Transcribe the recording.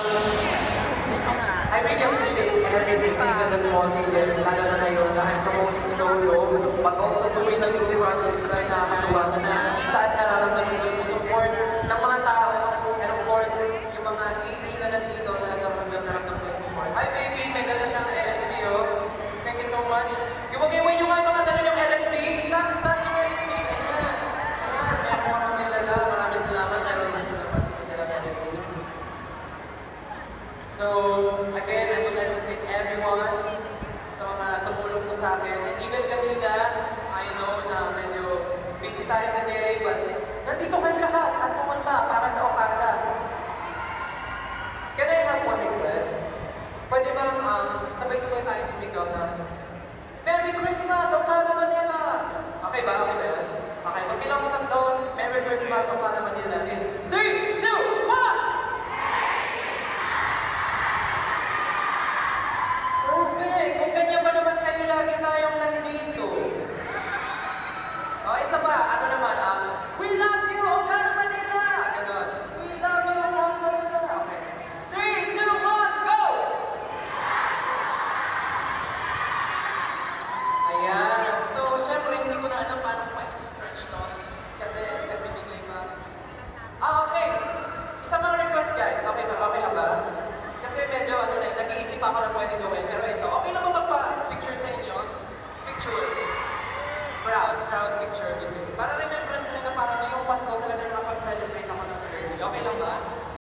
I really appreciate everything, even the small details, lalo na ngayon na I'm promoting solo, but also tuloy ng group projects na nakakatuwa na nakikita at nararamdaman ko yung support ng mga tao. And of course, yung mga 18 na nandito, talagang ramdam ko yung support. Hi baby, may dala siyang LSP, oh. Thank you so much. Yung mag-iway nyo nga yung mga dala yung LSP. Tas yung LSP. Ayan. Ayan, meron mga may dala. Maraming salamat. Maraming salamat sa dala ng LSP. So, again, I would like to thank everyone sa mga tumulong po sa akin. And even kanina, I know na medyo busy tayo today, but nandito kayo lahat at pumunta para sa Okada. Can I have one request? Pwede bang sabay-sabay tayo sumigaw na Merry Christmas, Okada, Manila! Okay ba? Okay ba yan? Okay, pagbilang mo tatlo, Merry Christmas, Okada, Manila. In 3, 2, 1! Perfect! Kung ganyan ba naman kayo lagi tayong nandito? Isa pa, ano naman, We love you, Okada, Manila! Ganon. We love you, Okada, Manila! Okay. 3, 2, 1, go! Ayan. So, syempre, hindi ko na alam paano ko ma-stretch to. Kasi, nagbibigay pa. Okay. Isa pang request, guys. Okay ba? Okay lang ba? Kasi medyo, nag-iisip ako na pwede gawin. Pero ito, okay lang ba magpa-picture sa inyo? Picture. Crowd picture. Para remembrance na parang ngayong Pasko talaga nakapag-celebrate ako ng early. Okay lang ba?